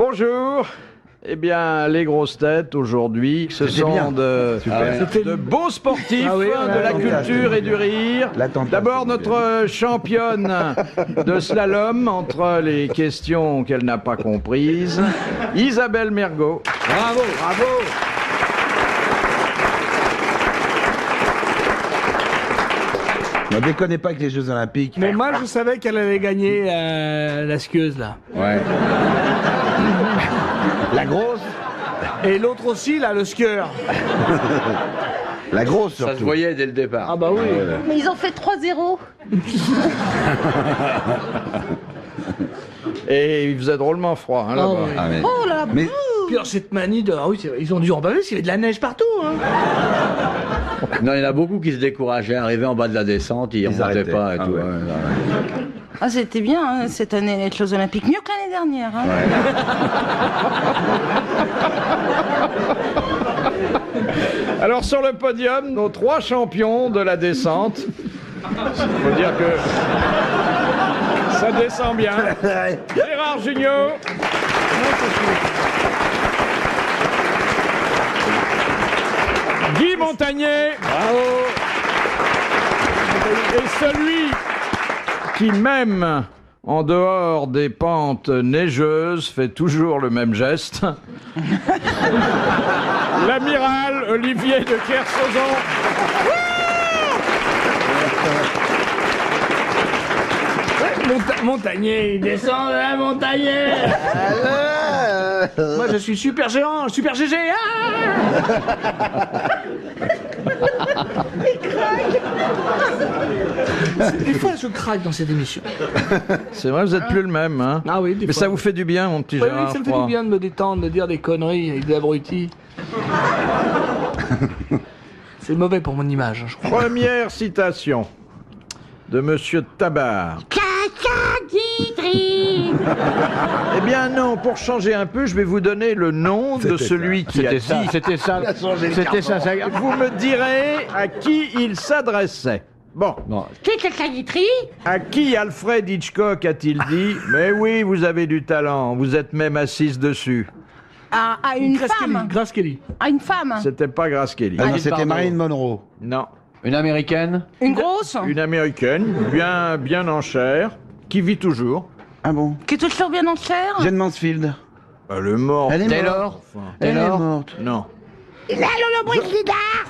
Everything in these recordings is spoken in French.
Bonjour. Eh bien, les grosses têtes, aujourd'hui, ce sont de beaux sportifs, de la culture et du rire. D'abord, notre championne de slalom, entre les questions qu'elle n'a pas comprises, Isabelle Mergo. Bravo, bravo. Ne déconnez pas avec les Jeux Olympiques. Mais moi, je savais qu'elle allait gagner la skieuse, là. Ouais. La grosse. Et l'autre aussi, là, le skieur. La grosse, surtout. Ça se voyait dès le départ. Ah bah oui. Mais ils ont fait 3-0. Et il faisait drôlement froid, hein, là-bas. oui. Ah, mais... Oh là, Mais- Puis alors, cette manie de... Ah oui, ils ont dû en baver, parce qu'il y avait de la neige partout, hein. Non, il y en a beaucoup qui se décourageaient, arrivaient en bas de la descente, ils remontaient arrêtaient. pas et Ah tout. ouais. Ouais. Ah, c'était bien hein, cette année les Jeux Olympiques, mieux que l'année dernière. Hein. Alors, sur le podium, nos 3 champions de la descente. Il faut dire que ça descend bien. Gérard Jugnot. Guy Montagnier. Bravo. Et celui qui, même en dehors des pentes neigeuses, fait toujours le même geste. L'amiral Olivier de Kersauzon. Montagnier, il descend de la Montagnier. Moi, je suis super géant, super GG. Des fois, je craque dans cette émission. C'est vrai, vous n'êtes plus le même, hein? Ah oui, des Mais fois. ça vous fait du bien, mon petit Oui, Gérard, ça me je fait crois. du bien de me détendre, de dire des conneries avec des abrutis. C'est mauvais pour mon image, je crois. Première citation de Monsieur Tabar. Eh bien non, pour changer un peu, je vais vous donner le nom de celui qui a dit. C'était ça. Vous me direz à qui il s'adressait. Bon, à qui Alfred Hitchcock a-t-il dit « Mais oui, vous avez du talent, vous êtes même assise dessus À une femme. Grace Kelly. À une femme. ». C'était pas Grace Kelly. Ah non, c'était Marilyn Monroe. Non. Une américaine? Une grosse. Une américaine, bien en chair, qui vit toujours. Ah bon? Qui est toujours bien en chair. Jane Mansfield. Elle est morte. Elle est Taylor? morte. Enfin, Elle est morte. non.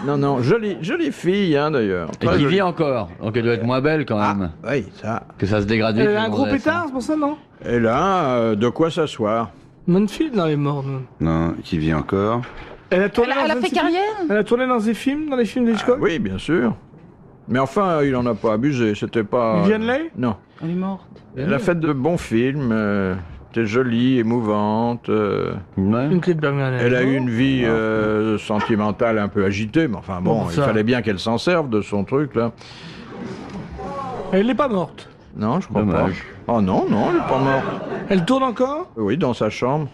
Non, jolie fille, hein, d'ailleurs. Et Très qui jolie. vit encore. Donc elle doit être moins belle quand même. Oui, ça. Que ça se dégrade vite. Elle a la un gros gonzesse, pétard, hein. c'est pour ça, non? Et là, de quoi s'asseoir. Manfield, non, elle est morte. non. Non, qui vit encore. Elle a tourné Elle a dans fait un- carrière. Elle a tourné dans des films, dans les films d'Hitchcock. Oui, bien sûr. Mais enfin, il en a pas abusé, c'était pas... Viviane Leigh? Non. Elle est morte. Elle a fait de bons films, était jolie, émouvante. Ouais. Une clé de Bergman. Elle a eu une vie sentimentale un peu agitée, mais enfin bon, Bon, il ça. fallait bien qu'elle s'en serve de son truc, là. Elle n'est pas morte. Non, je crois Dommage. pas. Oh non, elle est pas morte. Elle tourne encore? Oui, dans sa chambre.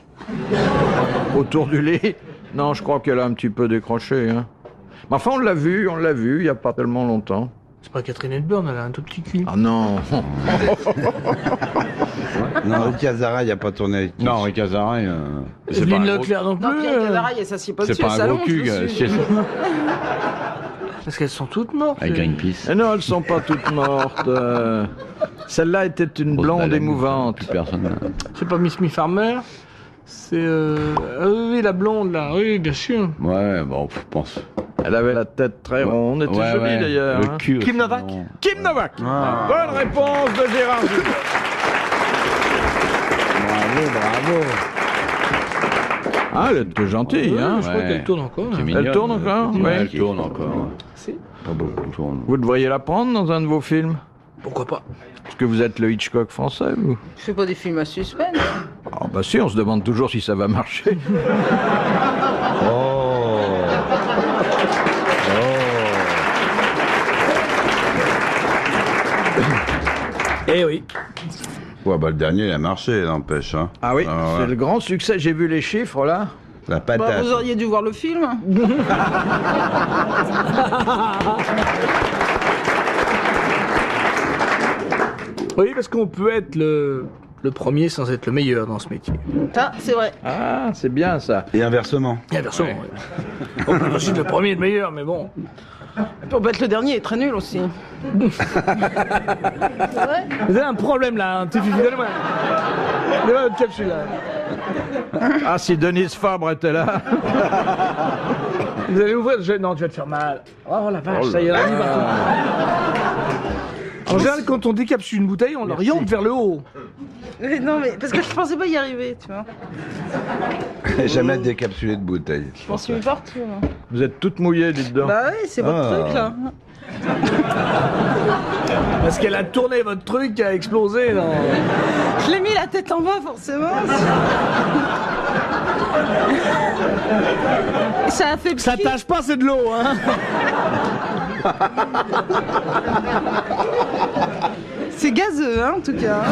Autour du lit. Non, je crois qu'elle a un petit peu décroché, hein. Mais enfin, on l'a vu, il y a pas tellement longtemps. C'est pas Catherine Hepburn, elle a un tout petit cul. Ah non. Non, Ricky Azara, il n'a pas tourné avec qui. Non, Rick Hazara, c'est pas Evelyne un gros- Leclerc non plus. Non, Pierre Cavara, il s'assied pas c'est dessus, pas elle un s'allonge gros cul. dessus. Parce qu'elles sont toutes mortes. Avec Greenpeace. Et non, elles sont pas toutes mortes. Celle-là était une Grosse blonde baleine, émouvante. plus personne. C'est pas Miss Me Farmer. C'est oui, la blonde là. Oui, bien sûr. Ouais, bon, je pense. Elle avait la tête très ronde, elle était Ouais, jolie ouais. d'ailleurs. Le hein. cul. Kim aussi, Novak. non. Kim Novak. Ah. Bonne réponse de Gérard Jugnot. Bravo. Ah, elle était gentille, hein. Je crois Ouais. qu'elle tourne encore. C'est hein. mignonne. tourne encore, Ouais, ouais. elle tourne encore. Si. Pas beaucoup, elle tourne. Vous devriez la prendre dans un de vos films. Pourquoi pas? Parce que vous êtes le Hitchcock français, vous. Je fais pas des films à suspense. Ah bah si, on se demande toujours si ça va marcher. Eh oui. Ouais, bah le dernier, il a marché, n'empêche. Hein. Ah oui, ouais. c'est le grand succès. J'ai vu les chiffres, là. La Bah, patate. vous auriez dû voir le film. Oui, parce qu'on peut être le le premier sans être le meilleur dans ce métier. Ça, c'est vrai. Ah, c'est bien ça. Et inversement. Et inversement, ouais. On peut aussi être le premier et le meilleur, mais bon. On peut être le dernier et très nul aussi. C'est vrai. Vous avez un problème là, un petit fifi, donnez-moi. Donnez-moi votre capsule là. Ah, si Denise Fabre était là. Vous allez ouvrir, non, tu vas te faire mal. Oh la vache, ça y est, on y va. En général, quand on décapsule une bouteille, on l'oriente vers le haut. Mais non, mais parce que je pensais pas y arriver, tu vois. Jamais décapsulé de bouteille. Je m'en suis mis partout. Moi. Vous êtes toutes mouillées, dites donc. Bah oui, c'est votre truc là. Parce qu'elle a tourné votre truc qui a explosé. Non. Je l'ai mis la tête en bas, forcément. Ça a fait. Ça tâche pas, c'est de l'eau, hein. C'est gazeux, hein, en tout cas.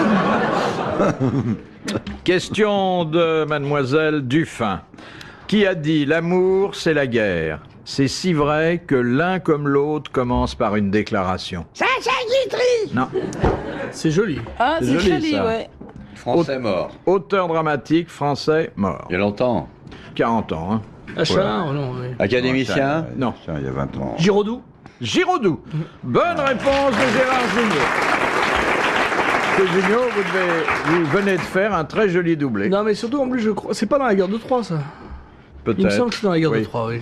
Question de mademoiselle Dufin, qui a dit « L'amour, c'est la guerre ». C'est si vrai que l'un comme l'autre commence par une déclaration. Sacha Guitry. Non. C'est joli. Ah, c'est joli, joli, ça. ouais. Français mort. Auteur dramatique français mort. Il y a longtemps. 40 ans, hein. Achalin, oh non, oui. Académicien. Non. Tiens, il y a 20 ans. Giraudoux. Giraudoux. Bonne réponse de Gérard Jugnot. Monsieur Jugnot, vous venez de faire un très joli doublé. Non, mais surtout, en plus, je crois. C'est pas dans la guerre de Troie, ça. Peut-être. Il me semble que c'est dans la guerre Oui. de Troie, oui.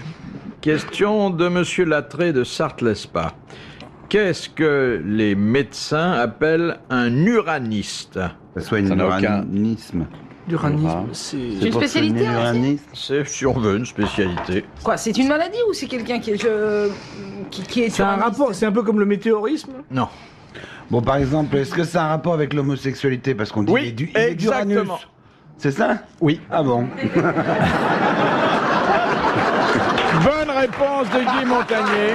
Question de Monsieur Lattré de Sarthe-Lespas. Qu'est-ce que les médecins appellent un uraniste? Ça soit une Ça n'a aucun- uranisme. D'uranisme, c'est. Une spécialité aussi. Uranisme. C'est si on veut une spécialité. Quoi, c'est une maladie ou c'est quelqu'un qui est qui est C'est un uraniste rapport, c'est un peu comme le météorisme. Non. Bon, par exemple, est-ce que ça a un rapport avec l'homosexualité? Parce qu'on dit Oui, il est du- il est d'Uranus. exactement. C'est ça? Oui. Ah bon? Bonne réponse de Guy Montagnier.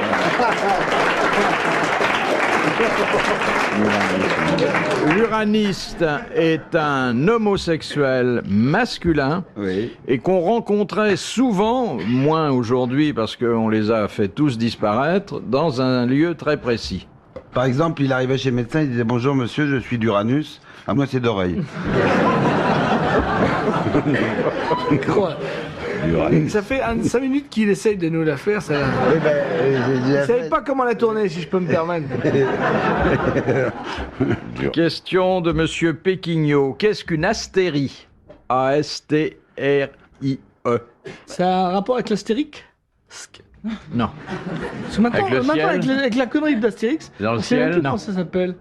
L'uraniste est un homosexuel masculin Oui. et qu'on rencontrait souvent, moins aujourd'hui parce qu'on les a fait tous disparaître, dans un lieu très précis. Par exemple, il arrivait chez le médecin, il disait bonjour monsieur, je suis d'Uranus. Ah, moi c'est d'oreille. Quoi. Ça fait 5 minutes qu'il essaye de nous la faire, ça. Eh ben, j'ai Je déjà savais fait. pas comment la tourner, si je peux me permettre. Question de Monsieur Péquignot. Qu'est-ce qu'une astérie? A-S-T-R-I-E. Ça a un rapport avec l'astérique? Non. Parce que maintenant, Avec le ciel avec la connerie d'Astérix, Dans le on sait même ciel? plus Non. comment ça s'appelle.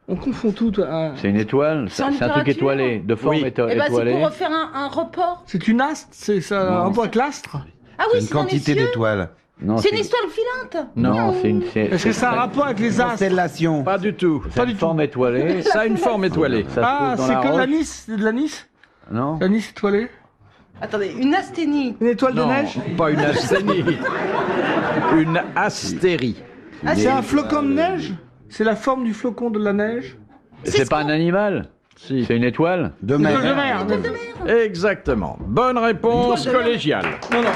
On confond tout. C'est une étoile. C'est en C'est un truc littérature. étoilé, de forme Oui. Eh ben, c'est étoilée. pour refaire un report. C'est une astre, c'est ça a un rapport avec l'astre. Ah oui, C'est une c'est dans les quantité cieux. d'étoiles. Non, C'est une histoire filante. Non, c'est une. Est-ce que ça a un rapport avec les astres? Constellation. Pas du tout. C'est une forme étoilée. Ça a une forme étoilée. Ça se Ah, trouve dans c'est la que roche. l'anis, c'est de l'anis? Non. L'anis étoilé? Attendez, une asthénie. Une étoile de Non, neige? pas une astérie. Une astérie. Ah, C'est un flocon de neige? C'est la forme du flocon de la neige? C'est pas un animal. Si. C'est une étoile. De Une étoile de mer. mer. Exactement. Bonne réponse collégiale. Non, non.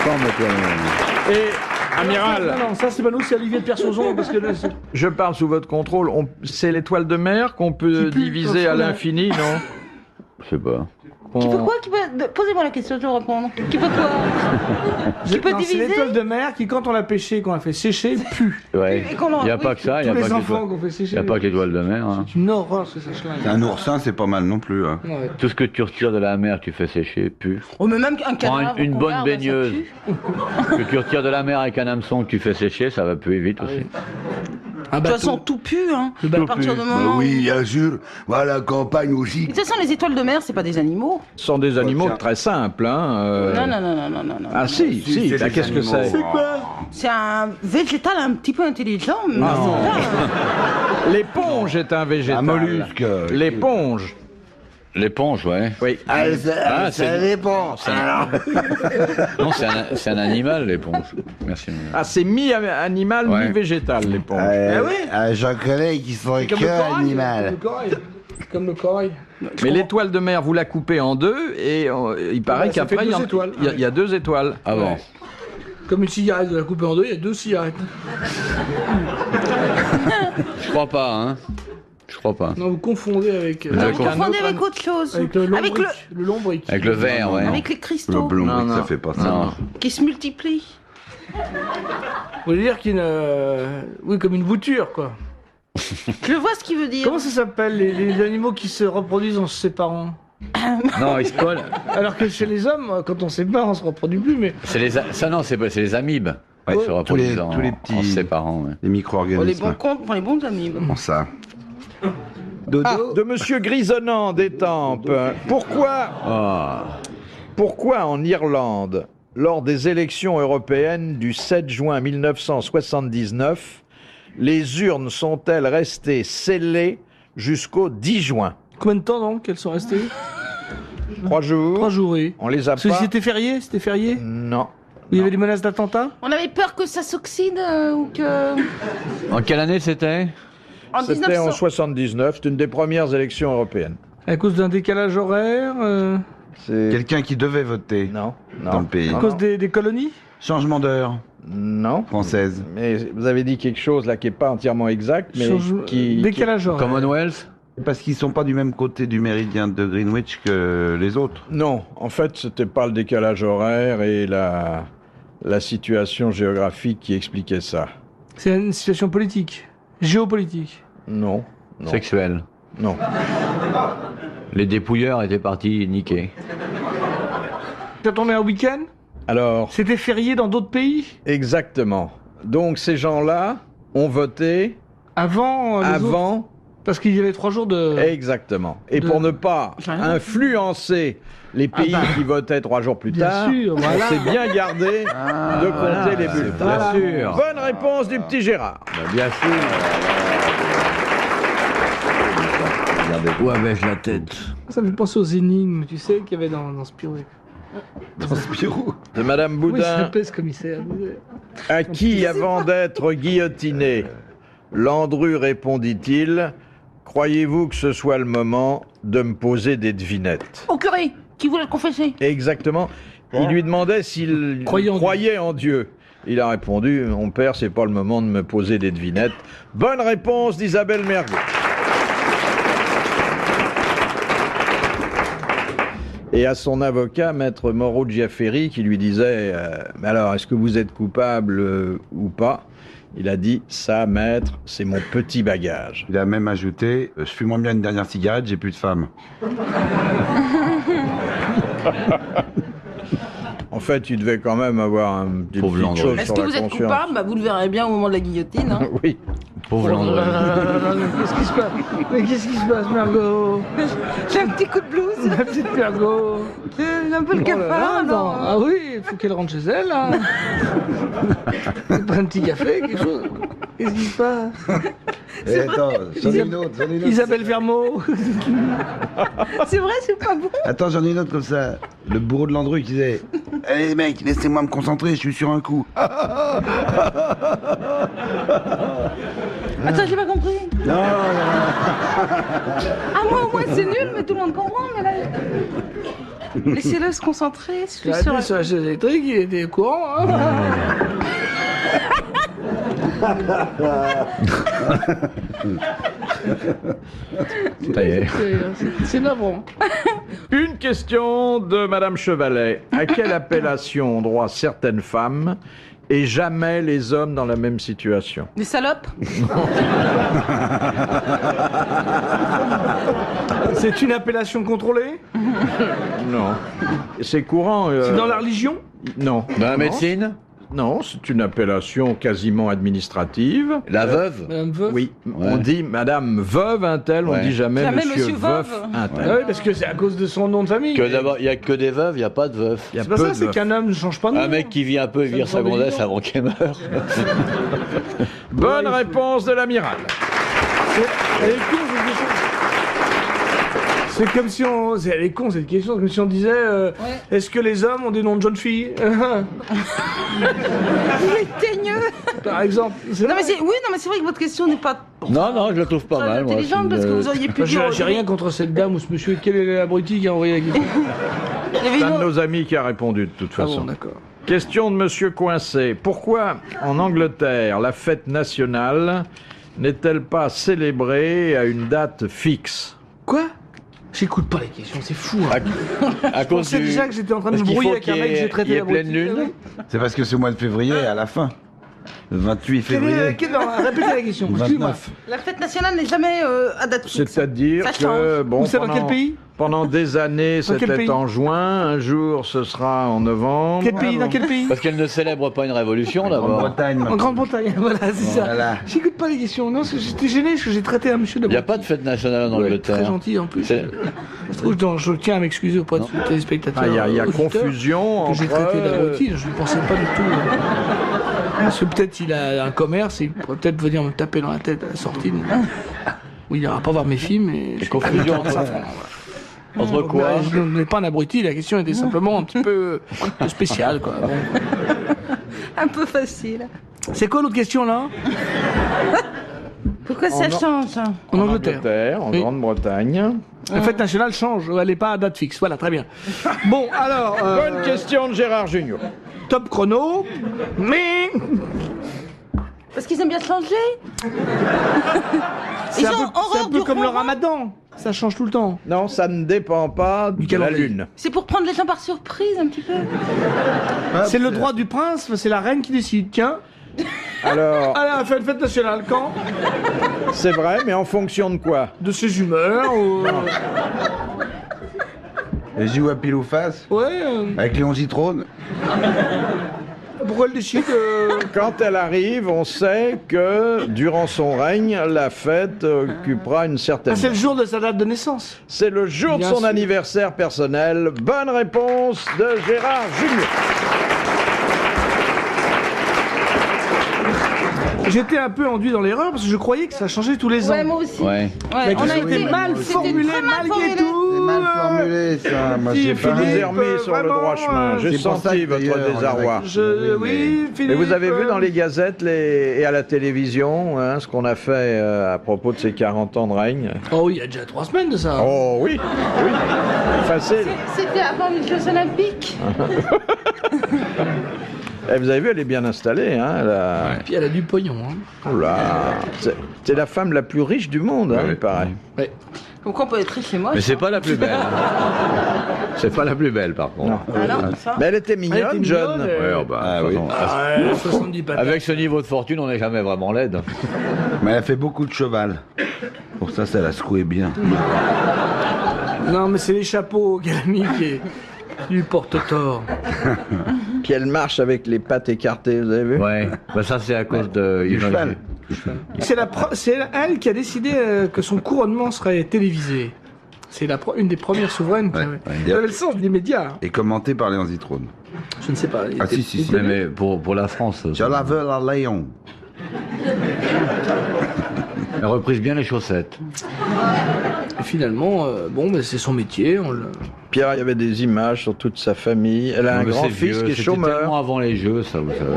Forme étoilée. Et, amiral, Non, non, ça c'est pas nous, c'est Olivier de Persauzon, parce que là, c'est- je parle sous votre contrôle. C'est l'étoile de mer qu'on peut Qui pue, diviser à au fond, l'infini, non? Je sais pas. Qui peut On- quoi Posez-moi la question, je vais répondre. Qui peut quoi Qui peut Non, c'est diviser l'étoile de mer qui, quand on l'a pêché, qu'on l'a fait sécher, pue. Ouais. Et qu'on Il n'y a oui. pas que ça. Il n'y a Tous pas les que enfants l'étoile. qu'on fait Il sécher. n'y a pas que l'étoile de mer. Hein. C'est une horreur, ce sèche-linge. Un oursin, c'est pas mal non plus. Hein. Ouais. Tout ce que tu retires de la mer, tu fais sécher, pue. Oh, mais même un Prends cadavre. une qu'on bonne garde, ça baigneuse. pue. Que tu retires de la mer avec un hameçon que tu fais sécher, ça va puer vite aussi. Un De toute bateau. façon, tout pue, hein. Le À bateau partir du pue. moment. Oui, bien sûr. Voilà, la campagne aussi. De toute façon, les étoiles de mer, c'est pas des animaux. Ce sont des animaux tiens. très simples. Hein, Non, non, non, non, non, non, non. Ah si, si, c'est bah, des qu'est-ce que animaux. c'est? C'est C'est un végétal un petit peu intelligent, mais Ah, c'est non. pas, L'éponge est un végétal. Un mollusque. L'éponge. L'éponge, ouais. Oui. Ah, ça dépend. Alors, Non, c'est un animal, l'éponge. Merci. Ah, c'est mi-animal, Ouais. mi-végétal, l'éponge. J'en connais qui sont Comme que le corail. animal. Comme le corail. Comme le corail. Mais l'étoile de mer, vous la coupez en deux et il paraît bah, ça qu'après, fait il y, deux en- étoiles. il y a 2 étoiles. Ah bon. Ouais. Comme une cigarette, de la couper en deux, il y a 2 cigarettes. Je crois pas, hein. Je crois pas. Non, vous confondez avec... Vous Avec un confondez autre avec autre chose. avec le Avec lombric. Avec le verre, ouais. Avec les Le cristaux blond, Non, non. ça fait pas ça. Non. qui se multiplient. Vous voulez dire qu'il y a oui, comme une bouture, quoi. Je vois ce qu'il veut dire. Comment ça s'appelle, les animaux qui se reproduisent en se séparant? Non, ils se collent. Alors que chez les hommes, quand on se sépare, on se reproduit plus, mais... C'est les amibes. Ouais, Qui se reproduisent tous les en petits- se séparant. Ouais. Les Oh, les micro-organismes. les bons amis. Comment ça Dodo Ah, de Monsieur Grisonnant d'Étampes. Pourquoi en Irlande, lors des élections européennes du 7 juin 1979, les urnes sont-elles restées scellées jusqu'au 10 juin? Combien de temps, donc, elles sont restées? 3 jours. 3 jours, oui. On les a Parce que pas. c'était férié? C'était férié? Non. Il y avait des menaces d'attentat? On avait peur que ça s'oxyde ou que. En quelle année c'était? En C'était en 1900. 79. C'est une des premières élections européennes. À cause d'un décalage horaire? C'est... Quelqu'un qui devait voter Non. Non. dans le pays. À Non, cause non. des colonies? Changement d'heure Non. française. Mais vous avez dit quelque chose là qui n'est pas entièrement exact, mais qui... Décalage horaire. Commonwealth? Parce qu'ils sont pas du même côté du méridien de Greenwich que les autres. Non, en fait, c'était pas le décalage horaire et la situation géographique qui expliquait ça. C'est une situation politique, géopolitique. Non. Non. Sexuel. Non. Les dépouilleurs étaient partis niquer. Ça tombait un week-end? Alors, C'était férié dans d'autres pays? exactement. Donc ces gens-là ont voté Avant les autres? avant. Parce qu'il y avait 3 jours de... Exactement. Et de- pour ne pas influencer les pays qui votaient 3 jours plus Bien tard, sûr, voilà. on s'est bien gardé de compter les bulletins. Bien sûr. Bonne réponse du petit Gérard. Bien sûr. Où avais-je la tête? Ça me fait penser aux énigmes, tu sais, qu'il y avait dans Spirou. De Madame Comment il Boudin. s'appelait ce commissaire? À qui, avant d'être guillotiné, Landru répondit-il: croyez-vous que ce soit le moment de me poser des devinettes? Au curé, qui voulait le confesser. Exactement. Il lui demandait s'il croyait en Dieu. Il a répondu: mon père, c'est pas le moment de me poser des devinettes. Bonne réponse d'Isabelle Mergo. Et à son avocat, maître Moreau Giaferi, qui lui disait mais alors, est-ce que vous êtes coupable ou pas? Il a dit: ça, maître, c'est mon petit bagage. Il a même ajouté je fume moins bien une dernière cigarette, j'ai plus de femme. En fait, il devait quand même avoir une petite Pauvre petite Landru. chose Est-ce sur que la vous êtes conscience. coupable? Bah, vous le verrez bien au moment de la guillotine. Hein. Oui. Pauvre Landru. Qu'est-ce qui se passe? Mais qu'est-ce qui se passe, Margot? J'ai un petit coup de blues. Ma petite Margot. J'ai un peu le Oh là là, cafard. non. non. Ah oui, il faut qu'elle rentre chez elle, là. Elle prenne un petit café, quelque chose. Qu'est-ce qui se passe? Attends, j'en ai une autre, Isabelle Vermeau. C'est vrai, c'est pas bon. Attends, j'en ai une autre comme ça. Le bourreau de Landru qui disait allez mec, laissez-moi me concentrer, je suis sur un coup. Attends, j'ai pas compris. Non, Ah, moi, au moins, c'est nul, mais tout le monde comprend. Mais là. Laissez-le se concentrer. Je suis Il a sur. dit sur la chaise électrique, il était au courant. Hein. Ça y est. C'est navrant. Une question de Madame Chevalet. À quelle appellation ont droit certaines femmes et jamais les hommes dans la même situation? Des salopes. C'est une appellation contrôlée? Non. C'est courant. C'est dans la religion? Non. Dans la Non. médecine? Non, c'est une appellation quasiment administrative. La veuve? Madame Veuve? Oui, Ouais. on dit Madame Veuve un tel, on Ouais. dit jamais, Jamais Monsieur Monsieur Veuf Veuve. un Ah tel. oui, parce que c'est à cause de son nom de famille. Que d'abord, il n'y a que des veuves, il n'y a pas de veufs. Il y a C'est pas peu ça, de c'est veufs. qu'un homme ne change pas de nom. Un mec qui vit un peu et Ça vire me sa semble gonzesse évident. avant qu'elle meure. Bonne réponse de l'amiral. Elle est con, cette question. C'est comme si on... Elle est con, cette question. Comme si on disait est-ce que les hommes ont des noms de jeunes filles? Il est teigneux. Par exemple. Non, mais c'est. Oui, non, mais c'est vrai que votre question n'est pas Non, non, je la trouve pas très mal. moi, intelligente c'est parce que une- vous auriez pu J'ai dire. j'ai rien contre cette dame ou ce monsieur. Quel est l'abruti qui a envoyé la question? Il y avait C'est une un de autre- nos amis qui a répondu de toute Ah façon. bon, d'accord. Question de Monsieur Coincé. Pourquoi en Angleterre la fête nationale n'est-elle pas célébrée à une date fixe? Quoi? J'écoute pas les questions, c'est fou. Hein. À Je pensais déjà que j'étais en train de me brouiller avec un mec que j'ai traité il y ait d'abruti. pleine lune. C'est parce que c'est au mois de février, à la fin. Le 28 février. Répétez la question, excuse-moi. 29. La fête nationale n'est jamais à date fixe. C'est-à-dire Ça que, change. bon, Vous savez dans quel pays? pendant des années, Dans quel c'était pays? en juin, un jour, ce sera en novembre. Quel pays? Dans quel pays? Parce qu'elle ne célèbre pas une révolution En d'abord. Bretagne. En Grande-Bretagne, voilà, c'est Voilà. ça. J'écoute pas les questions. Non, j'étais gêné parce que j'ai traité un monsieur de Il n'y a pas de fête nationale en Angleterre. Très gentil en plus. C'est- Je tiens à m'excuser auprès de tous les téléspectateurs. Il y a auditeurs, confusion que j'ai entre... traité d'abruti, je ne pensais pas du tout. Parce que peut-être il a un commerce, et il pourrait peut-être venir me taper dans la tête à la sortie. Oui, il n'ira pas voir mes films. Et Et confusion entre, entre quoi? Je n'est pas un abruti, la question était simplement un petit peu spéciale. Quoi. Bon. Un peu facile. C'est quoi l'autre question là? Pourquoi ça change? En Angleterre. En Oui. Grande-Bretagne. La fête nationale change, elle n'est pas à date fixe. Voilà, très bien. Bon, alors. Bonne question de Gérard Junior. Top chrono, mais. Parce qu'ils aiment bien changer. C'est Ils un ont peu, c'est horreur un peu du comme le rond-rond. ramadan. Ça change tout le temps. Non, ça ne dépend pas de la calendrier. Lune. C'est pour prendre les gens par surprise un petit peu. C'est le droit du prince, c'est la reine qui décide. Tiens. Alors, Allez, on fait une fête nationale. Quand? c'est vrai, mais en fonction de quoi? De ses humeurs ou. Et joue à pile ou face Ouais. avec Léon Zitrone. Pourquoi elle décide Quand elle arrive, on sait que durant son règne, la fête occupera une certaine... Ah, c'est le jour de sa date de naissance. C'est le jour Bien de son sûr. anniversaire personnel. Bonne réponse de Gérard Junior. J'étais un peu enduit dans l'erreur parce que je croyais que ça changeait tous les ans. Ouais, moi aussi. Ouais. La Ouais, on a question était été mal c'était formulée, très mal malgré formulé. tout. C'est mal formulé, ça. Moi, j'ai Philippe, pas... Je vous ai Philippe, remis sur le vraiment, droit chemin. J'ai c'est pour ça senti que, votre d'ailleurs, désarroi. Oui, Philippe. Et vous avez vu dans les gazettes et à la télévision hein, ce qu'on a fait à propos de ces 40 ans de règne? Oh oui, il y a déjà 3 semaines de ça. Oh oui, oui, facile. C'était avant les Jeux Olympiques. Eh, vous avez vu, elle est bien installée. Hein, Et puis elle a du pognon. Hein. Oh là, c'est la femme la plus riche du monde, hein, il paraît. Ouais. Donc on peut être riche et moche. Mais c'est pas la plus belle. C'est pas la plus belle par contre. Non. Ah non, ça. Mais elle était mignonne, Elle était jeune. mignonne, Ouais, oh bah, Ah de toute oui. façon, Ouais, 70 patates. avec ce niveau de fortune, on n'est jamais vraiment laide. Mais elle a fait beaucoup de cheval. Pour ça, ça l'a secoué bien. Non, mais c'est les chapeaux qu'elle a mis qui lui portent tort. Puis elle marche avec les pattes écartées, vous avez vu? Ouais. Bah ça c'est à cause de. Du cheval. C'est elle qui a décidé que son couronnement serait télévisé. C'est une des premières souveraines qui Ouais, avait. ouais. Elle avait le sens des médias. Et commenté par Léon Zitrone. Je ne sais pas. Ah si, si, si. Mais pour la France, Je la veux à Léon. elle reprise bien les chaussettes. Et finalement, bon, ben, c'est son métier. Pierre, il y avait des images sur toute sa famille. Elle a un Mais c'est grand-fils vieux, qui est c'était chômeur. tellement avant les Jeux, ça vous savez.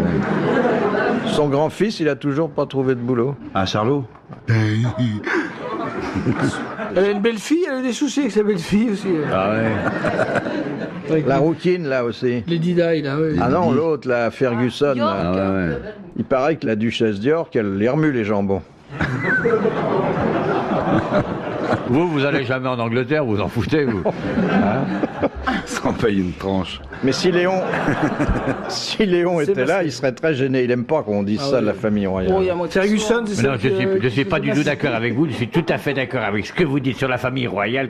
Son grand-fils, il a toujours pas trouvé de boulot. Ah, Charlot. Elle a une belle fille, elle a des soucis avec sa belle fille aussi. Ah ouais. Avec La rouquine, là aussi. Lady Di, là, ouais. Ah non, l'autre, la Ferguson. York. là. Ah ouais, ouais. Il paraît que la duchesse d'York, elle les remue les jambons. Vous allez jamais en Angleterre, vous en foutez, vous. Sans payer une tranche. Mais si Léon, si Léon était là, il serait très gêné. Il aime pas qu'on dise ça de la famille royale. Oh, il y a moitié Ferguson, c'est Mais non, celle je suis pas du tout d'accord avec vous, je suis tout à fait d'accord avec ce que vous dites sur la famille royale.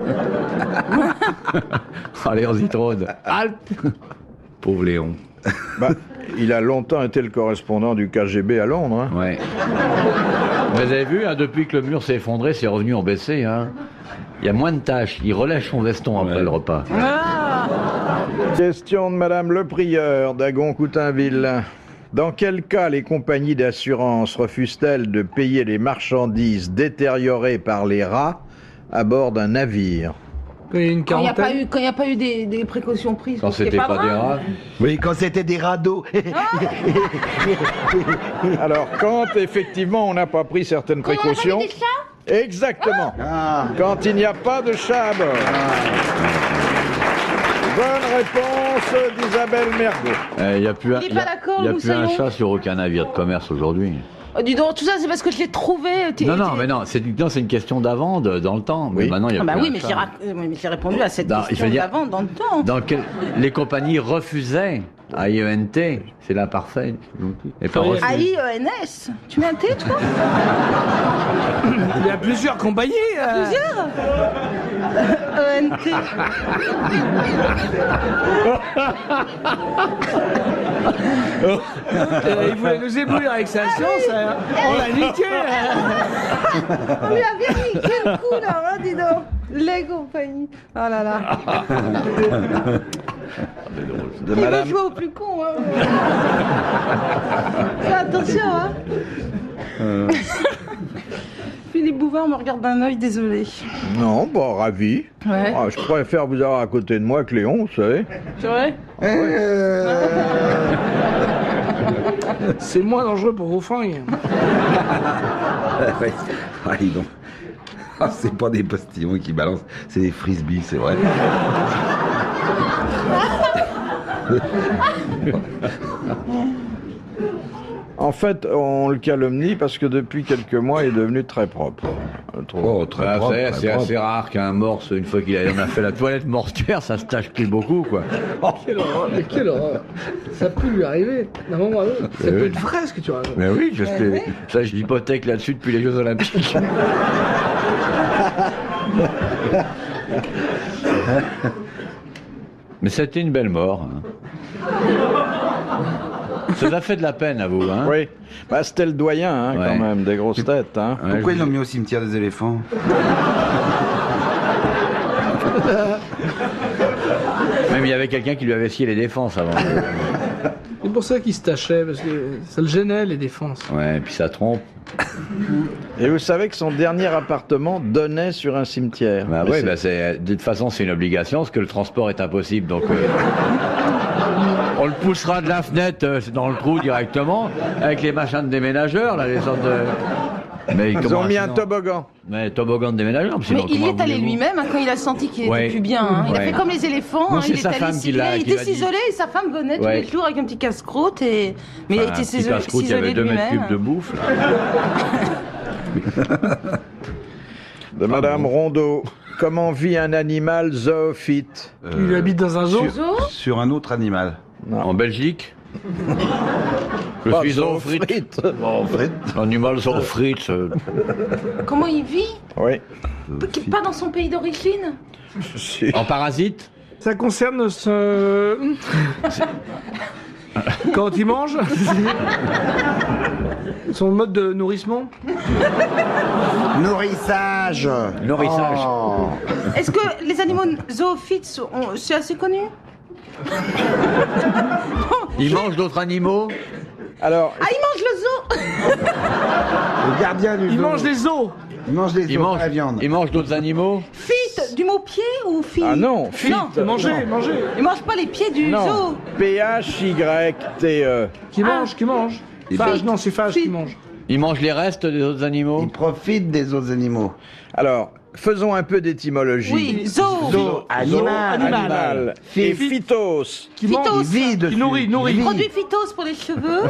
Allez, on Zitrone. Pauvre Léon. Bah, il a longtemps été le correspondant du KGB à Londres. Hein. Ouais. Vous avez vu, hein, depuis que le mur s'est effondré, c'est revenu en baissé. Hein. Il y a moins de tâches. Il relâche son veston après le repas. Question de Madame Le Prieur d'Agon-Coutainville. Dans quel cas les compagnies d'assurance refusent-elles de payer les marchandises détériorées par les rats à bord d'un navire? Il y a une Quand il n'y quarantaine. a pas eu des précautions prises. Quand donc c'est c'était pas des grave. rats. Oui, quand c'était des radeaux. Alors, quand effectivement on n'a pas pris certaines Quand on a pas précautions. mis des chats. Exactement. Quand il n'y a pas de chat à bord. Bonne réponse d'Isabelle Mergo. Il n'y a plus un, Il est y a- pas d'accord, y a nous plus un savons. chat sur aucun navire de commerce aujourd'hui. Oh, dis donc, tout ça, c'est parce que je l'ai trouvé. Non, mais non, c'est une question d'avant, dans le temps. Mais maintenant, il y a Ah bah plus oui, un mais chat. j'ai répondu à cette Non, il faut question dire- d'avant dans le temps. Les compagnies refusaient AIENT, c'est l'imparfait. Et pas refus. AIENS. Tu mets un T, toi? Il y a plusieurs compagnies. Plusieurs ENT. Il voulait nous éblouir avec sa science. On l'a niqué. On lui a bien niqué le coup, là, hein, dis donc. Les compagnies. Oh là là. De Il va Madame, jouer au plus con, hein. Fais attention, hein. Philippe Bouvard me regarde d'un œil désolé. non, bah, ravi. Ouais. Ah, je préfère vous avoir à côté de moi que Léon, vous savez. C'est vrai? C'est moins dangereux pour vos fringues. Ouais. Ah, dis donc. Ah, c'est pas des postillons qui balancent, c'est des frisbees, c'est vrai. En fait, on le calomnie parce que depuis quelques mois, il est devenu très propre. Je trouve. Oh, très Ah, propre, c'est très c'est propre. assez rare qu'un morse, une fois qu'il a fait la toilette mortuaire, ça se tâche plus beaucoup, quoi. Quelle horreur, mais quelle horreur. Ça peut lui arriver d'un moment à l'autre. Ça peut être vrai ce que tu racontes. Mais oui, ça, j'hypothèque là-dessus depuis les Jeux Olympiques. Mais c'était une belle mort. Hein. Ça vous a fait de la peine à vous, hein? Oui, bah, c'était le doyen, hein, Ouais. quand même, des grosses têtes. Hein. Ouais, Pourquoi je- ils l'ont mis au cimetière des éléphants? Même il y avait quelqu'un qui lui avait scié les défenses avant. C'est pour ça qu'il se tachait, parce que ça le gênait les défenses. Ouais, et puis ça trompe. Et vous savez que son dernier appartement donnait sur un cimetière. Bah Mais oui, c'est- bah de toute façon c'est une obligation, parce que le transport est impossible, donc on le poussera de la fenêtre dans le trou directement, avec les machins de déménageurs, là, les sortes de... Mais Ils ont mis un toboggan. Mais toboggan de déménageurs, Mais sinon il comment est allé voulez-vous lui-même hein, quand il a senti qu'il était Ouais. plus bien. Hein. Il a Ouais. fait comme les éléphants. Non, hein, c'est il sa est allé femme qui l'a- il qui était l'a dit. ciselé et sa femme venait tous Ouais. les jours avec un petit casse-croûte. Et... Mais il a Enfin, été un petit ciselé, casse-croûte, il y avait 2 mètres lui-même. cubes de bouffe, là. De Madame Rondeau. Comment vit un animal zoophyte? Il habite dans un zoo. Sur un autre animal. En Belgique je Pas suis zoophyte. Animal zoophyte. Comment il vit? Oui. Pas dans son pays d'origine? Si. En parasite. Ça concerne ce... Quand il mange. Son mode de nourrissement. Nourrissage. Nourrissage. Est-ce que les animaux zoophytes c'est assez connu? Il mange d'autres animaux. Alors, Ah, il mange le zoo. Le gardien du zoo. Il mange les os. Il mange les os, pas la viande. Il mange d'autres animaux. Fit du mot pied ou fit? ah non, fit. Non. Manger, manger. Il mange pas les pieds du Non. zoo. P-H-Y-T-E. Qui mange, qui mange. Phage, non, c'est Phage qui Fit. mange. Il mange les restes des autres animaux. Il profite des autres animaux. Alors, faisons un peu d'étymologie. Oui, zoo. Zoo, Animal. animal. Et phytos. Qui mange. Phytos. Il vit dessus. Qui nourrit, nourrit. Il vit. Produit phytos pour les cheveux.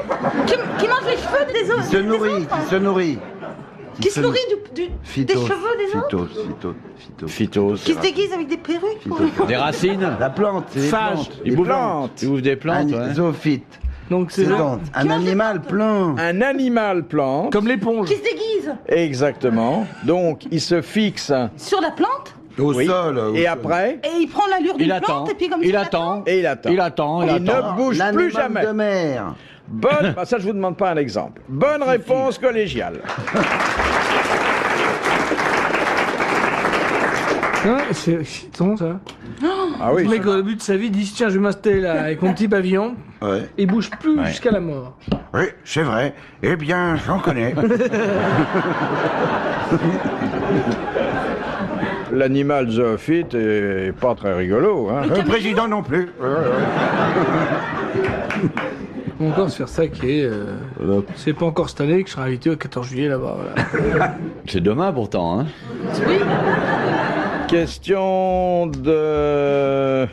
qui mange les cheveux des autres. Il se nourrit, autres. il se nourrit. Qui se nourrit des Phytos, cheveux des autres. Phytos. Qui se déguise avec des perruques. pour- Des racines. La plante, c'est des Phage. plantes. Il Des bouffe plantes. Il bouffe des plantes. Un Ouais. zoophyte. Donc c'est C'est donc un animal plein. Un animal plante. comme l'éponge. Qui se déguise Exactement. Donc, il se fixe. sur la plante Au Oui. sol. Et après, et il prend l'allure d'une Il attend. plante et puis comme Il ça, attend. et il attend. Il attend. Il Il ne attend. bouge plus L'animal jamais. de mer. Bonne. Ah, ça, je vous demande pas un exemple. Bonne réponse collégiale. Hein, c'est excitant ça. Ah oui. Le mec au début de sa vie dit tiens je vais m'installer là avec mon petit pavillon Ouais. et il bouge plus Ouais. jusqu'à la mort. Oui, c'est vrai. Eh bien, j'en connais. L'animal zoophyte est pas très rigolo. Hein. Le président non plus. On va encore se faire saquer. C'est pas encore cette année que je serai invité au 14 juillet là-bas. Voilà. C'est demain pourtant. Hein. Oui. Question de...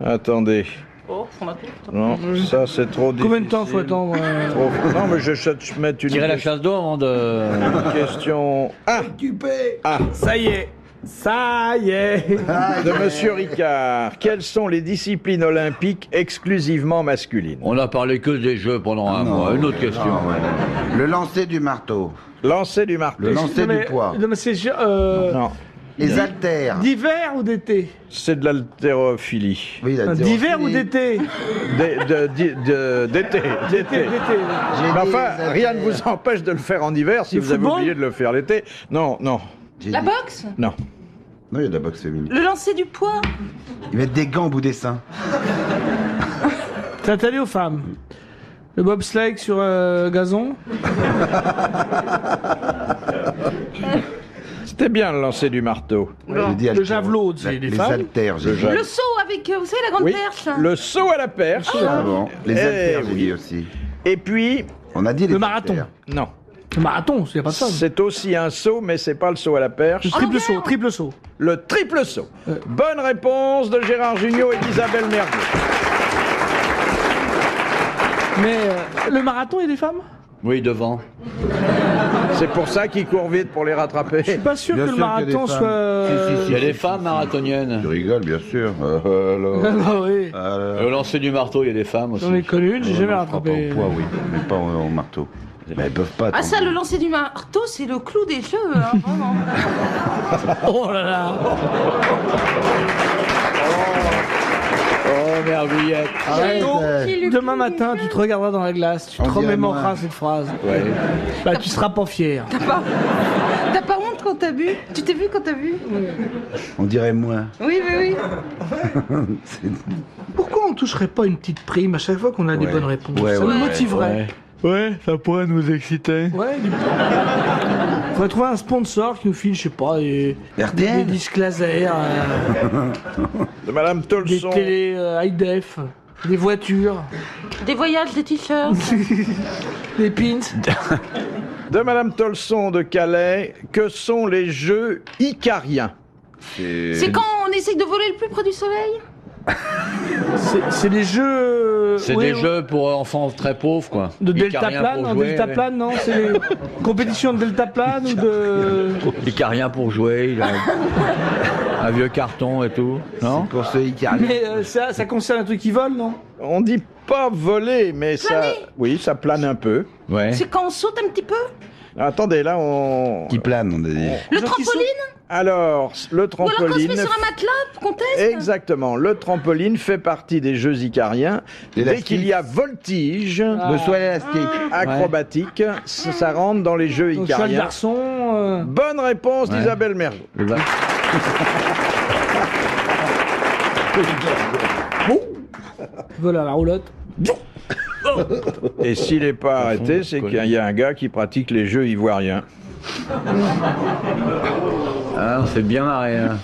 Attendez. Oh. prendre un coup. Non, ça c'est trop difficile. Combien de temps faut attendre Non, mais je mets une Tirer la chasse d'eau avant de... question. Ah, Occupé. Ça y est. Ça y est. de Monsieur Ricard. Quelles sont les disciplines olympiques exclusivement masculines? On a parlé que des jeux pendant un mois. Une autre question. Ah, ouais. Le lancer du marteau. Lancer du marteau. Le lancer du poids. Non, mais c'est Non, Les haltères. d'hiver ou d'été? c'est de l'haltérophilie. Oui, la D'hiver ou d'été? D'été. D'été. Mais enfin, rien ne vous empêche de le faire en hiver si Le vous avez football oublié de le faire l'été. Non, non, La boxe? non. Non, il y a de la boxe féminine. Le lancer du poids? Ils mettent des gants au bout des seins. C'est interdit aux femmes. Le bobsleigh sur gazon? C'était bien le lancer du marteau. J'ai dit Le haltéro. javelot, c'est des Les femmes. haltères, j'ai dit. Le saut avec, vous savez, la grande Oui, perche? le saut à la perche. Ah bon. Les Eh haltères, j'ai oui. dit aussi. Et puis, On a dit les Le marathon. haltères. non. Le marathon, c'est pas de femme. C'est aussi un saut, mais c'est pas le saut à la perche. Le triple saut, triple saut. Le triple saut. Bonne réponse de Gérard Jugnot et d'Isabelle Mergo. Mais le marathon, il y a des femmes? Oui, devant. C'est pour ça qu'ils courent vite pour les rattraper. Je suis pas sûr Bien que le sûr qu'il y a des marathon femmes. soit... Il y a des femmes marathoniennes. Tu rigoles, bien sûr. Ah oui. Le lancer du marteau, il y a des femmes aussi. J'en ai connu une, j'ai jamais Pas rattrapé. au poids, oui, mais pas au marteau. Mais elles peuvent pas. Ah ça, le lancer du marteau, c'est le clou des jeux, hein, vraiment. Oh là là. Oh, merguillette. Arrête, Donc, Qui le demain clou matin, des tu te jeux? regarderas dans la glace, tu te On dirait remémoreras moi. cette phrase. Ouais. Bah, tu seras pas fier. T'as pas honte quand t'as bu? Tu t'es vu quand t'as bu? On dirait moins. Oui, oui, C'est- Pourquoi on toucherait pas une petite prime à chaque fois qu'on a des Ouais. bonnes réponses? Ouais, Ça ouais, nous ouais, motiverait. Ouais, ça pourrait nous exciter. Ouais. Faudrait trouver un sponsor qui nous file, je sais pas, des RTL. disques laser, De Madame des Tolson. télé high def, des voitures, oui. Des voyages, des t-shirts. des pins. De Madame Tolson de Calais. Que sont les jeux icariens? C'est quand on essaye de voler le plus près du soleil? C'est des jeux. C'est oui, des jeux pour enfants très pauvres, quoi. de Icariens deltaplane, pour en jouer, deltaplane, non? C'est des compétitions de deltaplane ou de. Icarien pour jouer, il a un vieux carton et tout, non? Pour ceux qui arrivent. Mais ça concerne un truc qui vole, non? On dit pas voler, mais ça. Planer. Oui, ça plane un peu. Ouais. C'est quand on saute un petit peu? Attendez, là, on. Qui planent, on a dit. Le gens qui trampoline? Alors, le Ou alors quand on se trampoline. met sur un matelas, qu'on teste? Exactement. Le trampoline fait partie des jeux icariens. Dès L'élastique. qu'il y a voltige Le soin élastique. acrobatique, ça rentre dans les jeux Donc, cheval icariens. garçon. Bonne réponse d'Isabelle Mergo. Le va- Voilà la roulotte. Et s'il n'est pas arrêté, c'est qu'il y a un gars qui pratique les jeux ivoiriens. Ah, on s'est bien marré. Hein.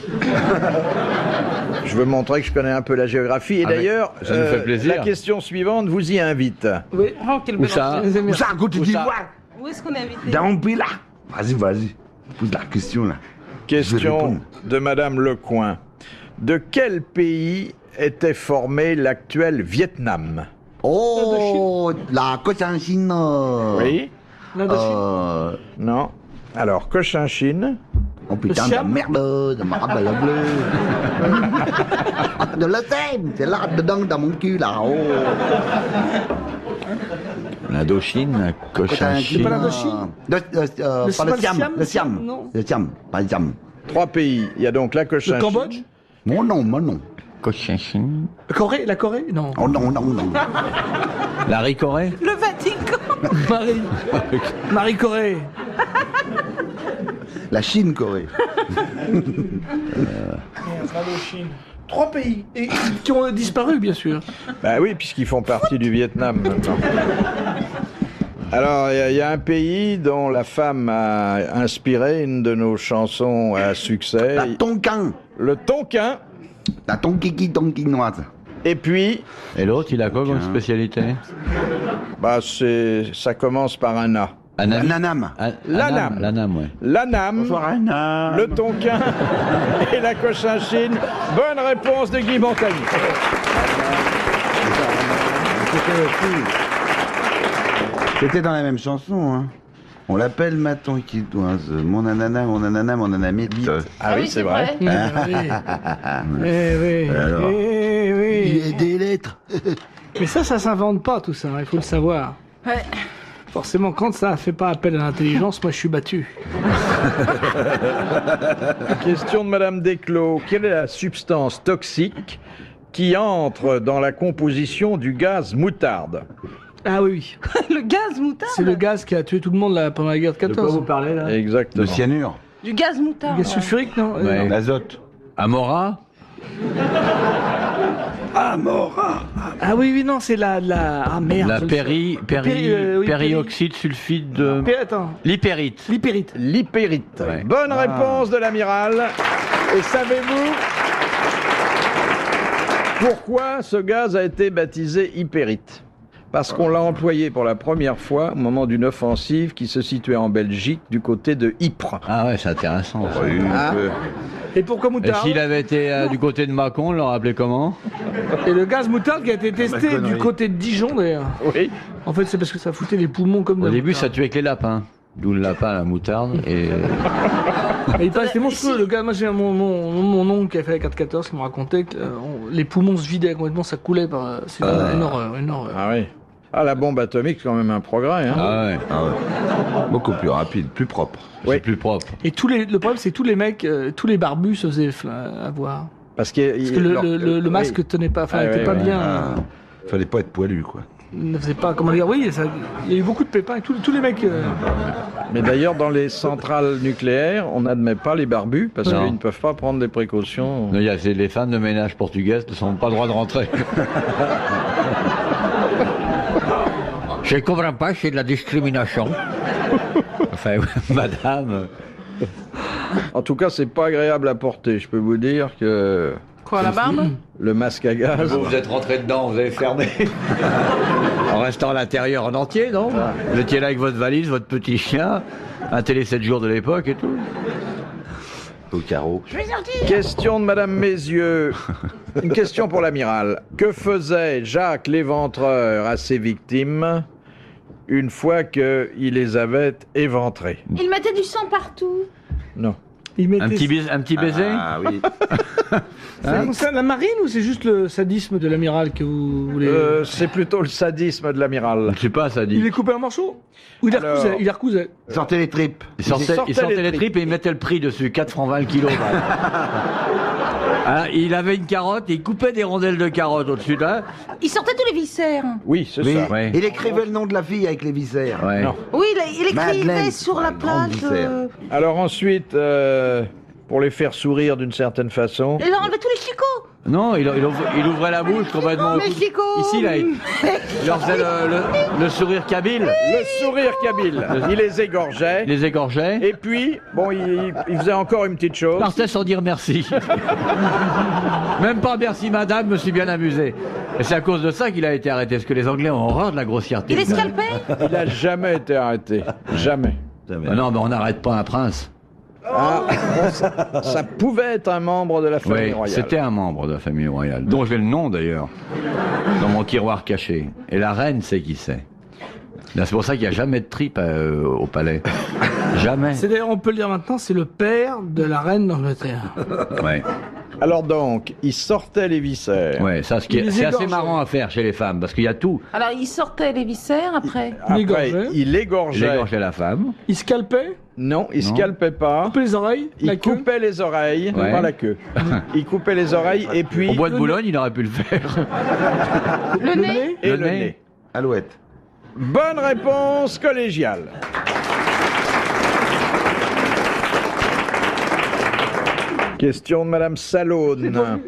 Je veux montrer que je connais un peu la géographie. Et Ah, mais d'ailleurs, ça nous fait plaisir. la question suivante vous y invite. Oui. Oh, quel Où bel ça? enchaînement. Où ça, à côté Où ça d'Ivoire? Où est-ce qu'on est invité? Dans mon pays, là. Vas-y, vas-y. Pose la question, là. Je vais Question répondre. de Madame Lecoing. De quel pays était formé l'actuel Vietnam? Oh, la Cochinchine. Oui? Euh, Non? Alors, Cochinchine. Oh putain, de Siam. merde, de marbre à la bleue. De la thème, c'est là, dedans, dans mon cul, là. Oh. L'Indochine, la Cochinchine. pas l'Indochine Pas le Siam, Siam, le Siam. non. Le Siam, pas le Siam. 3 pays. Il y a donc la Cochinchine. Le Cambodge? Mon nom, mon nom. Cochinchine. Corée? La Corée? Non. Oh non, non, non. La Ricorée. Le Vatican. Marie. Marie Corée. La Chine, Corée. Indochine. 3 pays. Et qui ont disparu, bien sûr. Bah oui, puisqu'ils font partie du Vietnam maintenant. Alors, il y a un pays dont la femme a inspiré une de nos chansons à succès. La Tonkin. Le Tonkin. La Tonkinoise. Et puis, Et l'autre, il a quoi comme spécialité? bah ça commence par un A. La Nanam. L'Anam. L'Anam, ouais. L'Anam, Bonsoir, Anna. le Tonkin et la Cochinchine. Bonne réponse de Guy Montagny. C'était dans la même chanson, hein. On l'appelle Maton Quidoise, mon anana, mon anana, mon anamite. Ah oui, c'est vrai. Eh oui. Alors. Eh oui. Il y a des lettres. Mais ça s'invente pas tout ça, il faut le savoir. Ouais. Forcément, quand ça fait pas appel à l'intelligence, moi je suis battu. Question de Madame Desclos. Quelle est la substance toxique qui entre dans la composition du gaz moutarde? Ah oui, Le gaz moutarde. c'est le gaz qui a tué tout le monde là, pendant la guerre de 14. parlez là Exactement. Le cyanure, Du gaz moutarde. Le gaz sulfurique, non Ouais. l'azote. Amora? Ah oui, oui, non, c'est la... Ah merde. La je le sais. oui, périoxyde sulfide de... Attends, L'hypérite. l'hypérite. L'hypérite. Ouais. Bonne réponse de l'amiral. Et savez-vous pourquoi ce gaz a été baptisé hypérite? Parce qu'on l'a employé pour la première fois au moment d'une offensive qui se situait en Belgique du côté de Ypres. Ah ouais, c'est intéressant. ça. Ah. Et pourquoi Et moutarde? s'il avait été du côté de Mâcon, on l'aurait appelé comment? Et le gaz moutarde qui a été testé connerie. du côté de Dijon d'ailleurs. Oui. En fait, c'est parce que ça foutait les poumons comme Au de début, moutarde. ça tuait que les lapins. D'où le lapin, la moutarde. Et Mais il paraît que c'était monstrueux, le gars. Moi, j'ai mon oncle qui a fait la 414 qui me racontait que les poumons se vidaient complètement, ça coulait par. C'est une horreur, une horreur. Ah oui. Ah, la bombe atomique, c'est quand même un progrès. Hein. ah ouais, Ah ouais. Beaucoup plus rapide, plus propre. Oui. c'est plus propre. Et le problème, c'est que tous les mecs, tous les barbus se faisaient avoir. Parce que, Parce que le masque tenait pas, enfin, Ah, était oui, pas oui. bien. Fallait pas être poilu, quoi. Ne faisait pas, comment dire, oui, il y a eu beaucoup de pépins et tous les mecs. Mais d'ailleurs, dans les centrales nucléaires, on n'admet pas les barbus parce Non. qu'ils ne peuvent pas prendre des précautions. Non, les femmes de ménage portugaises ne sont pas le droit de rentrer. Je ne comprends pas, c'est de la discrimination. Enfin, madame. En tout cas, c'est pas agréable à porter. Je peux vous dire que Quoi, la barbe? le masque à gaz. Vous êtes rentré dedans, vous avez fermé. En restant à l'intérieur en entier, non? Vous étiez là avec votre valise, votre petit chien, un télé 7 jours de l'époque et tout. Au carreau. Question de Madame Mézieux. Une question pour l'amiral. Que faisait Jacques l'Éventreur à ses victimes une fois qu'il les avait éventrées? Il mettait du sang partout. Non. Ils mettaient- Un petit baiser? Ah oui. C'est ça, la marine ou c'est juste le sadisme de l'amiral que vous voulez C'est plutôt le sadisme de l'amiral. Je sais pas, ça Il dit. les coupait en morceaux? Ou il les Alors- recousait? Il les recousait. Sortez les tripes. Il sortait les tripes et il mettait le prix dessus, 4 francs 20 le kilo. Alors, il avait une carotte, il coupait des rondelles de carotte au-dessus de là. Il sortait tous les viscères. Oui, c'est Oui. ça. Ouais. Il écrivait le nom de la fille avec les viscères. Ouais. Non. Oui, il écrivait Madeleine, sur la grande plage. viscère. Alors ensuite, pour les faire sourire d'une certaine façon, Il leur enlevait tous les chicots. Non, il ouvrait la bouche complètement. Mais Chico. Ici, là, il leur faisait le sourire kabyle, le sourire kabyle, il les égorgeait. il les égorgeait. Et puis, bon, il faisait encore une petite chose. Partait sans dire merci. Même pas merci madame, me suis bien amusé. Et c'est à cause de ça qu'il a été arrêté, parce que les Anglais ont horreur de la grossièreté. Il les scalpait. Il n'a jamais été arrêté. Jamais. Ah non, mais on n'arrête pas un prince. Ah, bon, ça pouvait être un membre de la famille Oui, royale. c'était un membre de la famille royale, dont j'ai le nom d'ailleurs, dans mon tiroir caché. Et la reine sait qui c'est. Là, c'est pour ça qu'il n'y a jamais de tripe au palais. Jamais. C'est d'ailleurs, on peut le dire maintenant, c'est le père de la reine d'Angleterre. Ouais. Alors donc, il sortait les viscères. Ouais, ça, Il les c'est assez égorgeait. marrant à faire chez les femmes, parce qu'il y a tout. Alors, il sortait les viscères après. Après, l'égorgeait. il J'ai égorgeait. égorgé la femme. Il scalpait, Non, il Non. scalpait pas. coupait les oreilles, la Il queue. coupait les oreilles, Ouais. pas la queue. Il coupait les oreilles et puis Au bois de Boulogne, il aurait pu le faire. Le nez. et le le nez. nez. Alouette. Bonne réponse collégiale. Question de Madame Salone.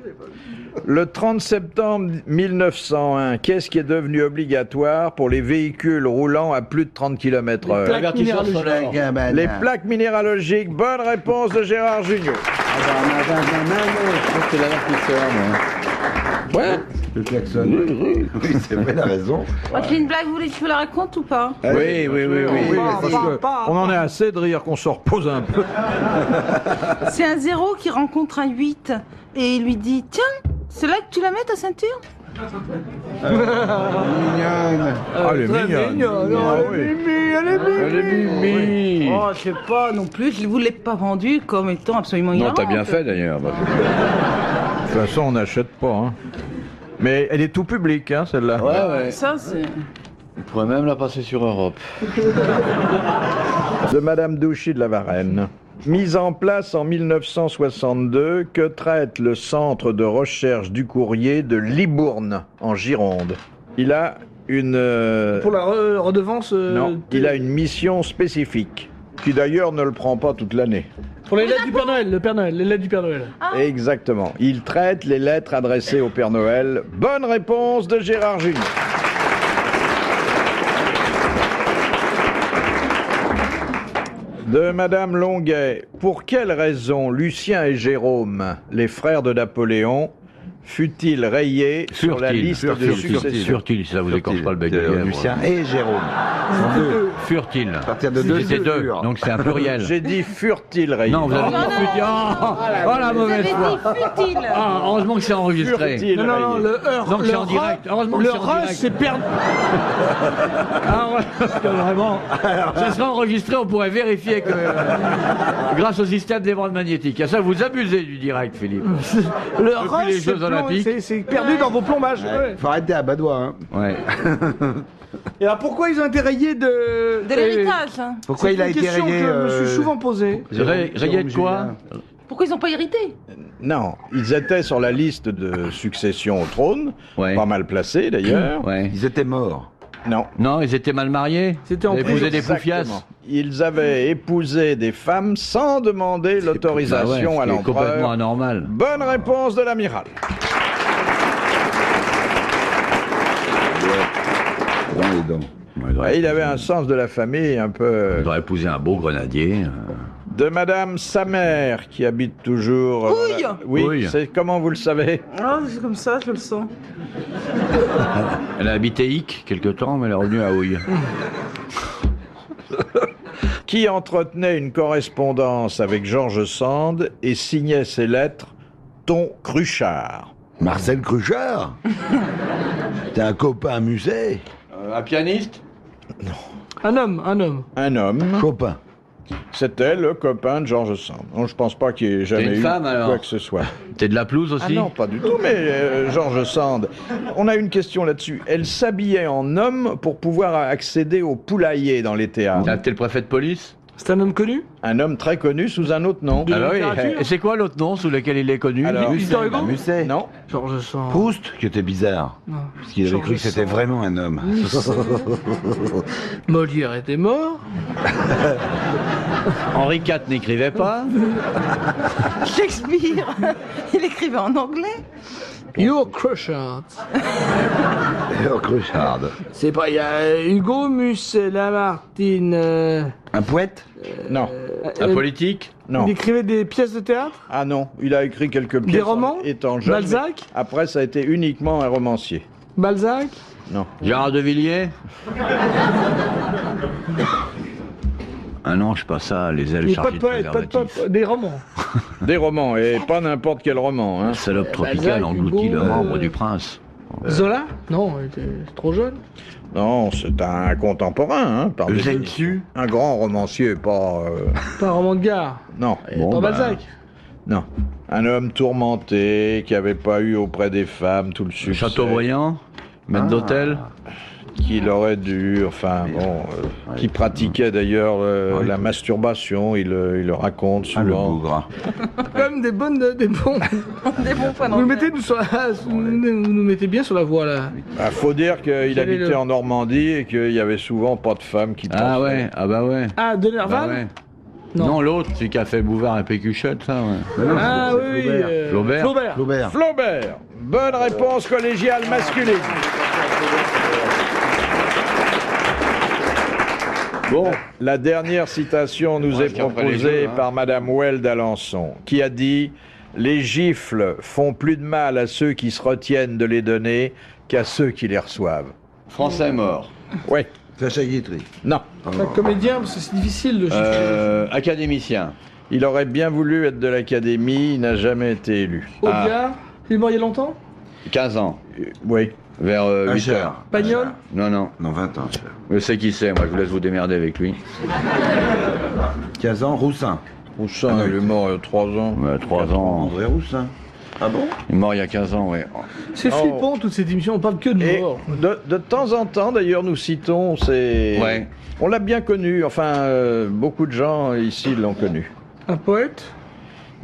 Le 30 septembre 1901, qu'est-ce qui est devenu obligatoire pour les véhicules roulant à plus de 30 km/h? Plaques minéralogiques. Les plaques minéralogiques. Bonne réponse de Gérard Jugnot. C'est l'avertisseur, moi. Ouais. Le klaxon. Oui, c'est vrai, il a raison. Moi, j'ai une blague, vous voulez que je vous la raconte ou pas? Oui, oui, oui, oui. Oui, Parce que on en est assez de rire qu'on se repose un peu. C'est un 0 qui rencontre un 8 et il lui dit: tiens, c'est là que tu la mets ta ceinture? Mignonne. Elle est mignonne. Ah oui. Elle est mimi. Oh, je sais pas non plus, je ne vous l'ai pas vendue comme étant absolument Non, ignorante. t'as bien fait d'ailleurs. De toute façon, on n'achète pas. Hein. Mais elle est tout public, hein, celle-là. Ouais. Ça, c'est... On pourrait même la passer sur Europe. De Madame Douchy de la Varenne. Mise en place en 1962, que traite le centre de recherche du courrier de Libourne, en Gironde. Il a une... Pour la redevance... Non, il a une mission spécifique, qui d'ailleurs ne le prend pas toute l'année. Pour les lettres du Père Noël, le Père Noël, les lettres du Père Noël. Exactement. Il traite les lettres adressées au Père Noël. Bonne réponse de Gérard Junior. De Madame Longuet. Pour quelle raison Lucien et Jérôme, les frères de Napoléon, fut-il rayé sur la liste de succession? Furtil, si ça vous écorche pas le bec de lièvre. Lucien et Jérôme. Furtil. À partir de deux, C'était c'est deux, dur. donc c'est un pluriel. J'ai dit furent-ils rayés? Non, vous avez dit furtil. Oh, la mauvaise foi. futile. Ah, heureusement que c'est enregistré. Furent-ils Non, rayés? le heure. Donc c'est en direct. Heureusement que Le c'est en re, direct. c'est perdu. Ah ouais, parce que vraiment, ça sera enregistré, on pourrait vérifier que grâce au système des bandes magnétiques. À ça, vous abusez du direct, Philippe. Le Depuis re, les c'est Jeux Olympiques. c'est perdu dans vos plombages. Ouais. Faut arrêter à Badois, hein. Ouais. Et alors pourquoi ils ont été rayés de... De l'héritage. Hein. Pourquoi C'est il a une été question rayé que je me suis souvent posée. Rayé de quoi? Pourquoi ils n'ont pas hérité? Non, ils étaient sur la liste de succession au trône, Ouais. pas mal placés d'ailleurs. Ouais. Ils étaient morts. Non. Non, ils étaient mal mariés. C'était en Ils épousaient des Exactement. poufiasses. Ils avaient épousé des femmes sans demander l'autorisation à C'est complètement l'empereur. anormal. Bonne réponse de l'amiral. Dans les dents. Et il avait un sens de la famille un peu... Il aurait épousé un beau grenadier. De Madame Samer, qui habite toujours... Houille Oui, Houille. c'est comment vous le savez? Ah, c'est comme ça, je le sens. Elle a habité Ic quelque temps, mais elle est revenue à Houille. Qui entretenait une correspondance avec George Sand et signait ses lettres Ton Cruchard. Marcel Cruchard. T'es un copain musée. Un pianiste? Un homme. Un homme, Chopin. c'était le copain de George Sand. Donc, je pense pas qu'il y ait jamais une eu femme, alors quoi que ce soit. T'es de la pelouse Ah aussi? non, pas du tout, mais George Sand, on a une question là-dessus. Elle s'habillait en homme pour pouvoir accéder au poulailler dans les théâtres. T'es le préfet de police? C'est un homme connu? Un homme très connu sous un autre nom. De Alors oui. littérature? Et c'est quoi l'autre nom sous lequel il est connu? Alors, Victor Hugo? Musset. Non, Georges Sand. Proust, qui était bizarre. Non. Parce qu'il avait Georges cru que c'était Sand. vraiment un homme. Molière était mort. Henri IV n'écrivait pas. Shakespeare, il écrivait en anglais. Your Crushard. Cruchard. C'est pas, il y a Hugo, Musset, Lamartine. Un poète? non, Un politique? non. Il écrivait des pièces de théâtre? Ah non, il a écrit quelques pièces romans? étant jeune. Balzac? Mais après, ça a été uniquement un romancier. Balzac? Non. Gérard de Villiers? Ah non, je sais pas ça, les ailes Il n'y a pas chargées de de poète, pas de préservatifs. poète, des romans. Des romans, et pas n'importe quel roman. Hein. Salope tropicale Balzac, engloutit Hugo, le membre du prince. Zola? Non, il était trop jeune. Non, c'est un contemporain. Hein, parmi Eugène les- Sue? Un grand romancier, pas... Pas un roman de gare. Non, Bon, Pas bah, Balzac. non. Un homme tourmenté, qui n'avait pas eu auprès des femmes tout le succès Chateaubriand? Maître d'hôtel? qu'il aurait dû, enfin bon, qui pratiquait d'ailleurs la masturbation, il le raconte Ah, le souvent. bougre. Comme des bons. Des bons points Vous nous mettez, vous nous mettez bien sur la voie là. Ah, faut dire qu'il Quel est habitait le- en Normandie et qu'il y avait souvent pas de femmes qui Ah passaient. ouais, ah bah ouais. Ah, de Bah Nerval? ouais. Non. Non, l'autre, celui qui a fait Bouvard et Pécuchette, ça, ouais. Ah oui, Flaubert. Flaubert. Flaubert. Flaubert. Bonne réponse collégiale masculine. Bon, la dernière citation nous Ouais, est je tiens après les proposée jeux, hein. par Madame Well d'Alençon, qui a dit « Les gifles font plus de mal à ceux qui se retiennent de les donner qu'à ceux qui les reçoivent. Français mort. » Ouais, Sacha Guitry. non. Un comédien, parce que c'est difficile de chiffrer. Académicien. Il aurait bien voulu être de l'Académie, il n'a jamais été élu. Audiard, il est mort il y a longtemps? 15 ans. Oui. Vers 8 cher. heures. Pagnol? Non, non. Non, 20 ans, cher. Je sais qui c'est, moi je vous laisse vous démerder avec lui. 15 ans, Roussin. Roussin, il est mort il y a 3 ans. 3 ans. André Roussin. Ah bon? Il est mort il y a 15 ans, ouais. C'est flippant toute cette émission, on parle que de Et mort. de temps en temps, d'ailleurs, nous citons, Ouais. on l'a bien connu, enfin, beaucoup de gens ici l'ont connu. Un poète?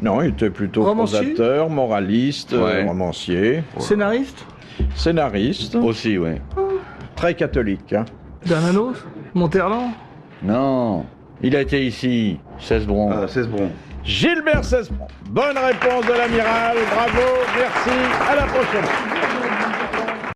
Non, il était plutôt Romancier prosateur, moraliste, Ouais. romancier, Scénariste? scénariste, Aussi, ouais. très catholique. Hein. Bernanos? Monterland? Non, il a été ici, Cesbron. Cesbron. Gilbert Cesbron. Bonne réponse de l'amiral, bravo, merci, à la prochaine.